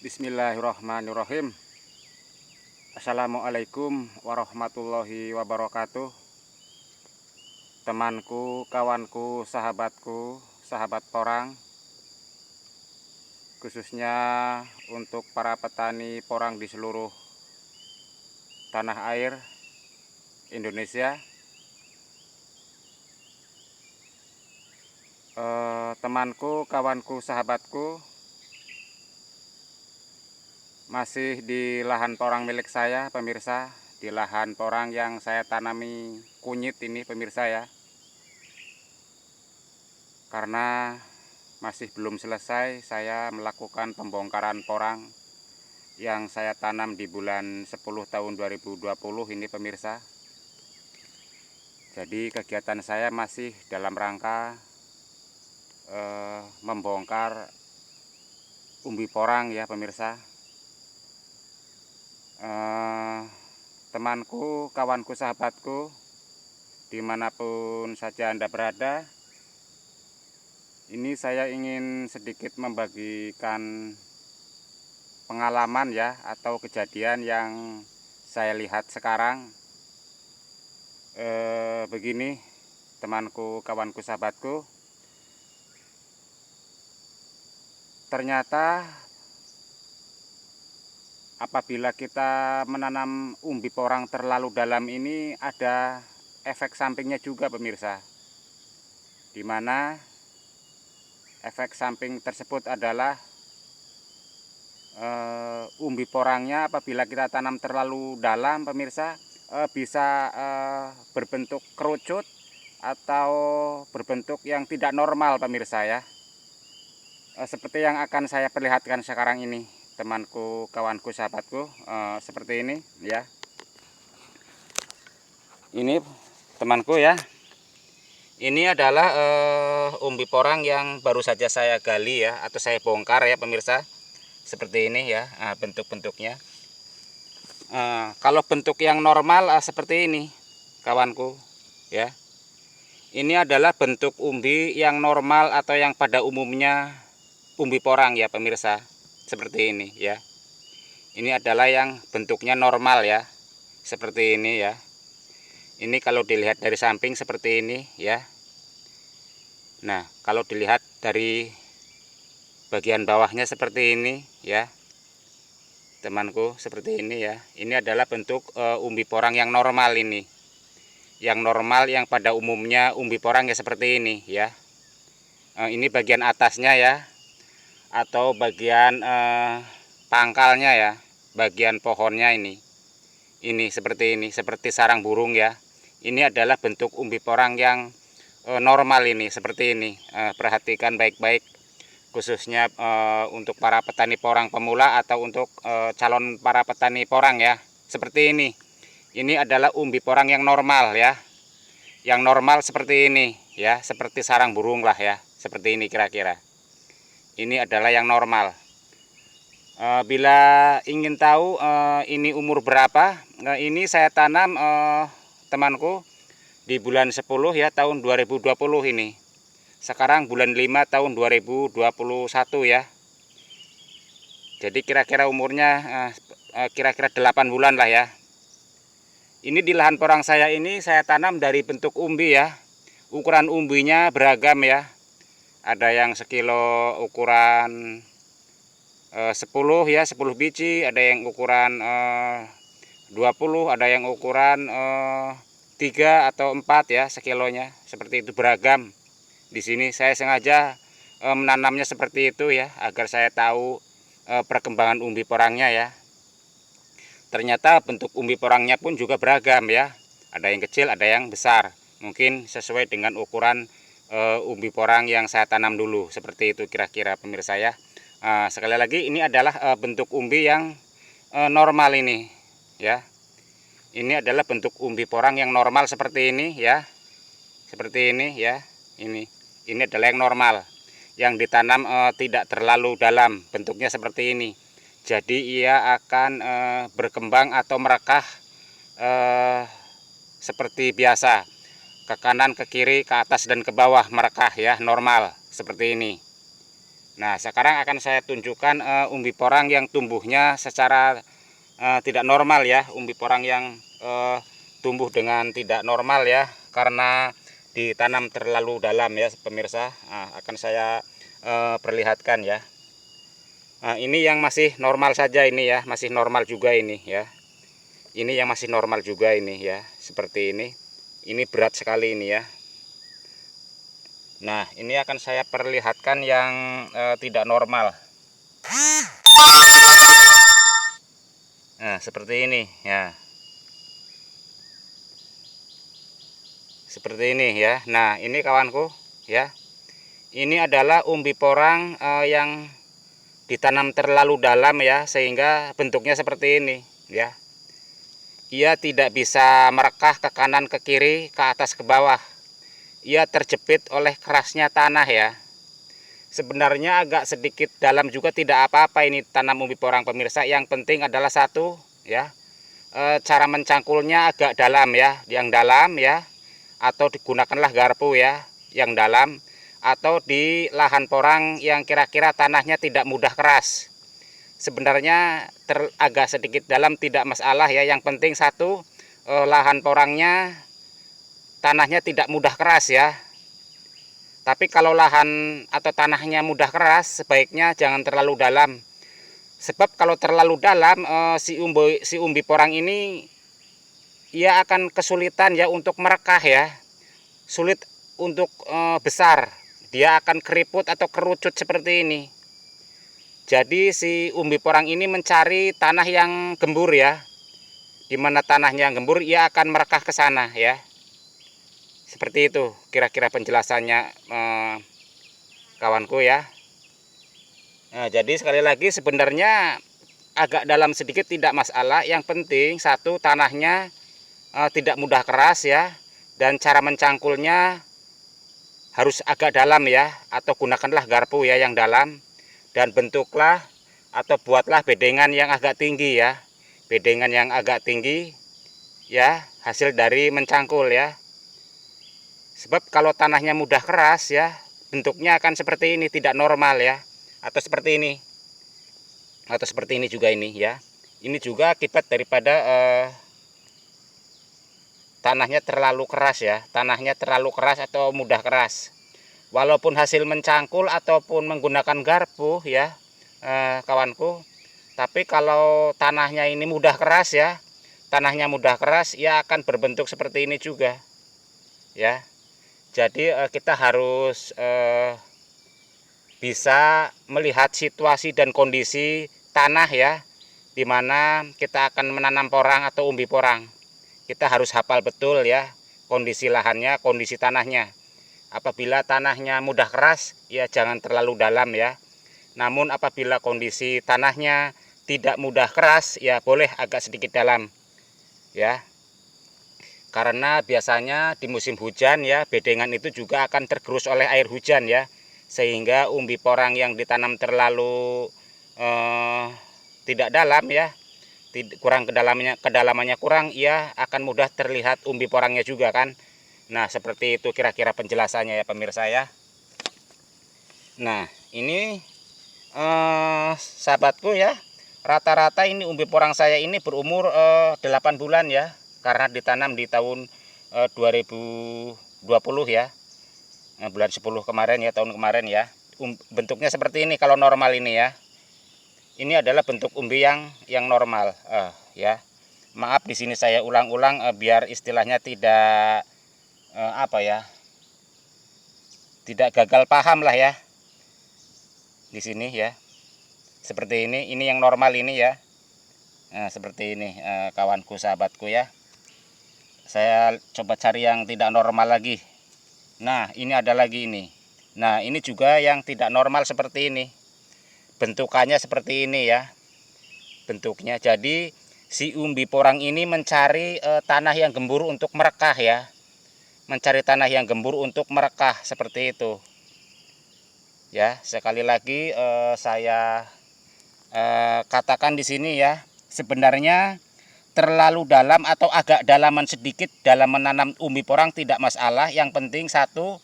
Bismillahirrahmanirrahim. Assalamualaikum warahmatullahi wabarakatuh. Temanku, kawanku, sahabatku, sahabat porang, khususnya untuk para petani porang di seluruh tanah air Indonesia. Temanku, kawanku, sahabatku, masih di lahan porang milik saya, pemirsa. Di lahan porang yang saya tanami kunyit ini, pemirsa ya. Karena masih belum selesai, saya melakukan pembongkaran porang yang saya tanam di bulan 10 tahun 2020 ini, pemirsa. Jadi kegiatan saya masih dalam rangka membongkar umbi porang ya, pemirsa. Temanku, kawanku, sahabatku, dimanapun saja Anda berada, ini saya ingin sedikit membagikan pengalaman ya, atau kejadian yang saya lihat sekarang. Begini temanku, kawanku, sahabatku, ternyata apabila kita menanam umbi porang terlalu dalam ini ada efek sampingnya juga, pemirsa. Dimana efek samping tersebut adalah umbi porangnya apabila kita tanam terlalu dalam, pemirsa, bisa berbentuk kerucut atau berbentuk yang tidak normal, pemirsa ya. Seperti yang akan saya perlihatkan sekarang ini, temanku, kawanku, sahabatku, seperti ini ya. Ini temanku ya. Ini adalah umbi porang yang baru saja saya gali ya, atau saya bongkar ya, pemirsa. Seperti ini ya, bentuk-bentuknya. Kalau bentuk yang normal seperti ini, kawanku ya. Ini adalah bentuk umbi yang normal atau yang pada umumnya umbi porang ya, pemirsa. Seperti ini ya. Ini adalah yang bentuknya normal ya. Seperti ini ya. Ini kalau dilihat dari samping seperti ini ya. Nah, kalau dilihat dari bagian bawahnya seperti ini ya, temanku, seperti ini ya. Ini adalah bentuk umbi porang yang normal ini. Yang normal yang pada umumnya umbi porang ya seperti ini ya. Ini bagian atasnya ya, atau bagian pangkalnya ya, bagian pohonnya ini. Ini seperti ini, seperti sarang burung ya. Ini adalah bentuk umbi porang yang normal ini, seperti ini. Perhatikan baik-baik, khususnya untuk para petani porang pemula atau untuk calon para petani porang ya. Seperti ini. Ini adalah umbi porang yang normal ya. Yang normal seperti ini ya, seperti sarang burung lah ya. Seperti ini kira-kira. Ini adalah yang normal. Bila ingin tahu ini umur berapa, ini saya tanam temanku di bulan 10 ya, tahun 2020 ini. Sekarang bulan 5 tahun 2021 ya. Jadi kira-kira umurnya kira-kira 8 bulan lah ya. Ini di lahan porang saya ini saya tanam dari bentuk umbi ya. Ukuran umbinya beragam ya. Ada yang sekilo ukuran 10 ya, 10 biji, ada yang ukuran 20, ada yang ukuran 3 atau 4 ya sekilonya. Seperti itu, beragam. Di sini saya sengaja menanamnya seperti itu ya, agar saya tahu perkembangan umbi porangnya ya. Ternyata bentuk umbi porangnya pun juga beragam ya. Ada yang kecil, ada yang besar. Mungkin sesuai dengan ukuran umbi porang yang saya tanam dulu. Seperti itu kira-kira, pemirsa ya. Sekali lagi, ini adalah bentuk umbi yang normal ini ya. Ini adalah bentuk umbi porang yang normal seperti ini ya. Seperti ini ya. Ini adalah yang normal, yang ditanam tidak terlalu dalam, bentuknya seperti ini. Jadi ia akan berkembang atau merekah seperti biasa, ke kanan, ke kiri, ke atas dan ke bawah, merekah ya, normal seperti ini. Nah, sekarang akan saya tunjukkan umbi porang yang tumbuhnya secara tidak normal ya. Umbi porang yang tumbuh dengan tidak normal ya, karena ditanam terlalu dalam ya pemirsa. Nah, akan saya perlihatkan ya. Nah, ini yang masih normal saja ini ya, masih normal juga ini ya. Ini yang masih normal juga ini ya, seperti ini. Ini berat sekali ini ya. Nah, ini akan saya perlihatkan yang tidak normal. Nah, seperti ini ya. Seperti ini ya. Nah, ini kawanku ya. Ini adalah umbi porang yang ditanam terlalu dalam ya, sehingga bentuknya seperti ini ya. Ia tidak bisa merekah ke kanan, ke kiri, ke atas, ke bawah. Ia terjepit oleh kerasnya tanah ya. Sebenarnya agak sedikit dalam juga tidak apa-apa ini tanam umbi porang pemirsa. Yang penting adalah satu ya, cara mencangkulnya agak dalam ya, yang dalam ya, atau digunakanlah garpu ya, yang dalam, atau di lahan porang yang kira-kira tanahnya tidak mudah keras. Sebenarnya agak sedikit dalam tidak masalah ya, yang penting satu, lahan porangnya tanahnya tidak mudah keras ya. Tapi kalau lahan atau tanahnya mudah keras, sebaiknya jangan terlalu dalam. Sebab kalau terlalu dalam, si umbi porang ini ia akan kesulitan ya untuk merekah ya. Sulit untuk besar. Dia akan keriput atau kerucut seperti ini. Jadi si umbi porang ini mencari tanah yang gembur ya. Di mana tanahnya gembur, ia akan merekah ke sana ya. Seperti itu kira-kira penjelasannya kawanku ya. Nah, jadi sekali lagi sebenarnya agak dalam sedikit tidak masalah. Yang penting satu, tanahnya tidak mudah keras ya, dan cara mencangkulnya harus agak dalam ya, atau gunakanlah garpu ya yang dalam, dan bentuklah atau buatlah bedengan yang agak tinggi ya. Bedengan yang agak tinggi ya, hasil dari mencangkul ya. Sebab kalau tanahnya mudah keras ya, bentuknya akan seperti ini, tidak normal ya. Atau seperti ini. Atau seperti ini juga ini ya. Ini juga akibat daripada tanahnya terlalu keras ya. Tanahnya terlalu keras atau mudah keras. Walaupun hasil mencangkul ataupun menggunakan garpu ya, kawanku. Tapi kalau tanahnya ini mudah keras ya, tanahnya mudah keras, ia akan berbentuk seperti ini juga ya. Jadi kita harus bisa melihat situasi dan kondisi tanah ya, dimana kita akan menanam porang atau umbi porang. Kita harus hafal betul ya kondisi lahannya, kondisi tanahnya. Apabila tanahnya mudah keras, ya jangan terlalu dalam ya. Namun apabila kondisi tanahnya tidak mudah keras, ya boleh agak sedikit dalam ya. Karena biasanya di musim hujan ya, bedengan itu juga akan tergerus oleh air hujan ya, sehingga umbi porang yang ditanam terlalu tidak dalam ya, kurang kedalamannya kurang, ya akan mudah terlihat umbi porangnya juga kan. Nah, seperti itu kira-kira penjelasannya ya pemirsa ya. Nah, ini sahabatku ya, rata-rata ini umbi porang saya ini berumur 8 bulan ya, karena ditanam di tahun 2020 ya, bulan 10 kemarin ya, tahun kemarin ya. Bentuknya seperti ini kalau normal ini ya. Ini adalah bentuk umbi yang normal ya. Maaf di sini saya ulang-ulang biar istilahnya tidak apa ya, tidak gagal paham lah ya. Di sini ya. Seperti ini yang normal ini ya. Nah, seperti ini kawanku, sahabatku ya. Saya coba cari yang tidak normal lagi. Nah, ini ada lagi ini. Nah, ini juga yang tidak normal seperti ini. Bentukannya seperti ini ya. Bentuknya. Jadi si umbi porang ini mencari tanah yang gembur untuk merekah ya. Mencari tanah yang gembur untuk merekah seperti itu. Ya, sekali lagi saya katakan di sini ya. Sebenarnya terlalu dalam atau agak dalaman sedikit dalam menanam umbi porang tidak masalah. Yang penting satu,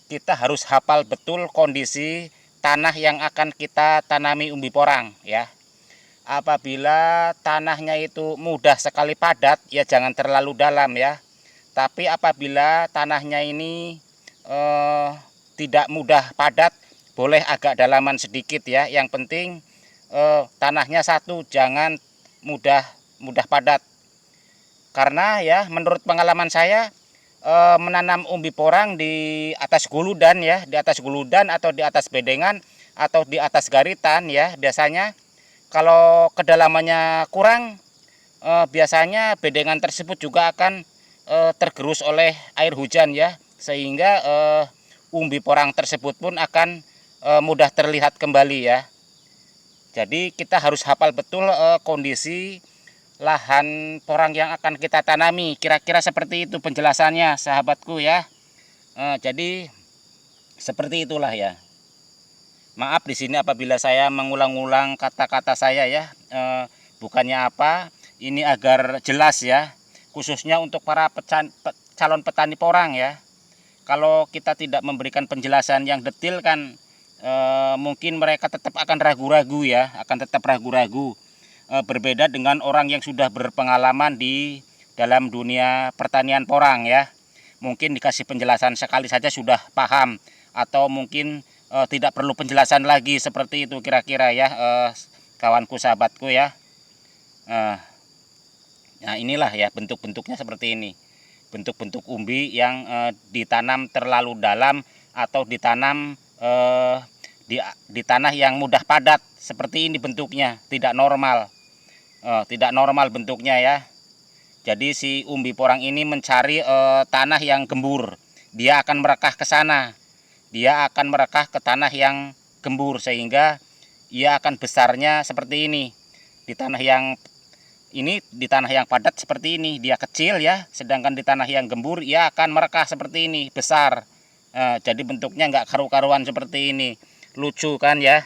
kita harus hafal betul kondisi tanah yang akan kita tanami umbi porang ya. Apabila tanahnya itu mudah sekali padat, ya jangan terlalu dalam ya. Tapi apabila tanahnya ini tidak mudah padat, boleh agak dalaman sedikit ya. Yang penting tanahnya satu, jangan mudah padat. Karena ya menurut pengalaman saya, menanam umbi porang di atas guludan ya, di atas guludan atau di atas bedengan atau di atas garitan ya, biasanya kalau kedalamannya kurang, biasanya bedengan tersebut juga akan tergerus oleh air hujan ya, sehingga umbi porang tersebut pun akan mudah terlihat kembali ya. Jadi kita harus hafal betul kondisi lahan porang yang akan kita tanami. Kira-kira seperti itu penjelasannya sahabatku ya. Jadi seperti itulah ya. Maaf di sini apabila saya mengulang-ulang kata-kata saya ya, bukannya apa, ini agar jelas ya, khususnya untuk para calon petani porang ya. Kalau kita tidak memberikan penjelasan yang detail kan, mungkin mereka tetap akan ragu-ragu ya, akan tetap ragu-ragu. Berbeda dengan orang yang sudah berpengalaman di dalam dunia pertanian porang ya. Mungkin dikasih penjelasan sekali saja sudah paham, atau mungkin tidak perlu penjelasan lagi, seperti itu kira-kira ya, kawanku sahabatku ya. Nah inilah ya bentuk-bentuknya seperti ini, bentuk-bentuk umbi yang ditanam terlalu dalam atau ditanam di tanah yang mudah padat, seperti ini bentuknya, tidak normal, tidak normal bentuknya ya. Jadi si umbi porang ini mencari tanah yang gembur, dia akan merekah ke sana. Dia akan merekah ke tanah yang gembur, sehingga ia akan besarnya seperti ini. Di tanah yang padat seperti ini dia kecil ya, sedangkan di tanah yang gembur ia akan merekah seperti ini, besar. Jadi bentuknya nggak karu-karuan seperti ini. Lucu kan ya.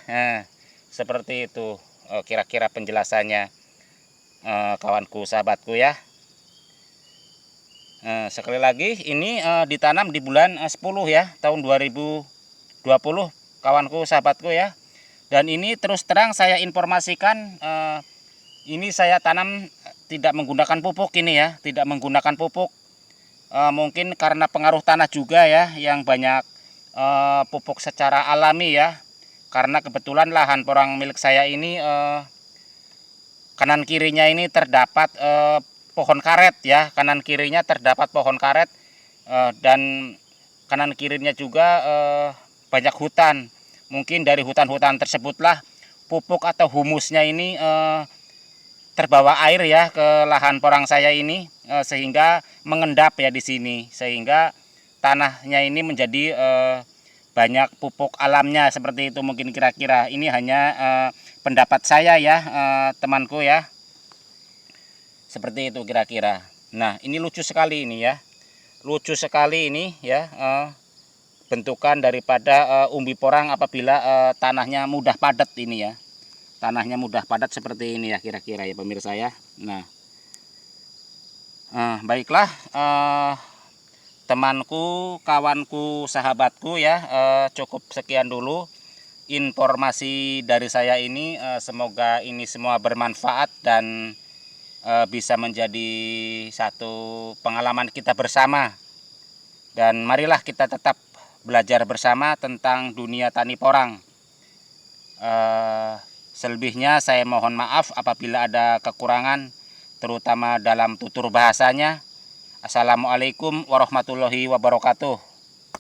Seperti itu kira-kira penjelasannya, kawanku sahabatku ya. Sekali lagi ini ditanam di bulan 10 ya, tahun 2020 kawanku sahabatku ya. Dan ini terus terang saya informasikan, ini saya tanam tidak menggunakan pupuk ini ya, tidak menggunakan pupuk. Mungkin karena pengaruh tanah juga ya, yang banyak pupuk secara alami ya. Karena kebetulan lahan porang milik saya ini kanan kirinya ini terdapat pohon karet ya, kanan kirinya terdapat pohon karet, dan kanan kirinya juga banyak hutan. Mungkin dari hutan-hutan tersebutlah pupuk atau humusnya ini terbawa air ya ke lahan porang saya ini, sehingga mengendap ya di sini, sehingga tanahnya ini menjadi banyak pupuk alamnya, seperti itu mungkin kira-kira. Ini hanya pendapat saya ya, temanku ya. Seperti itu kira-kira. Nah ini lucu sekali ini ya, lucu sekali ini ya, bentukan daripada umbi porang apabila tanahnya mudah padat ini ya. Tanahnya mudah padat seperti ini ya kira-kira ya pemirsa ya. Nah baiklah temanku, kawanku, sahabatku ya, cukup sekian dulu informasi dari saya ini. Semoga ini semua bermanfaat dan bisa menjadi satu pengalaman kita bersama. Dan marilah kita tetap belajar bersama tentang dunia tani porang. Selebihnya saya mohon maaf apabila ada kekurangan, terutama dalam tutur bahasanya. Assalamualaikum warahmatullahi wabarakatuh.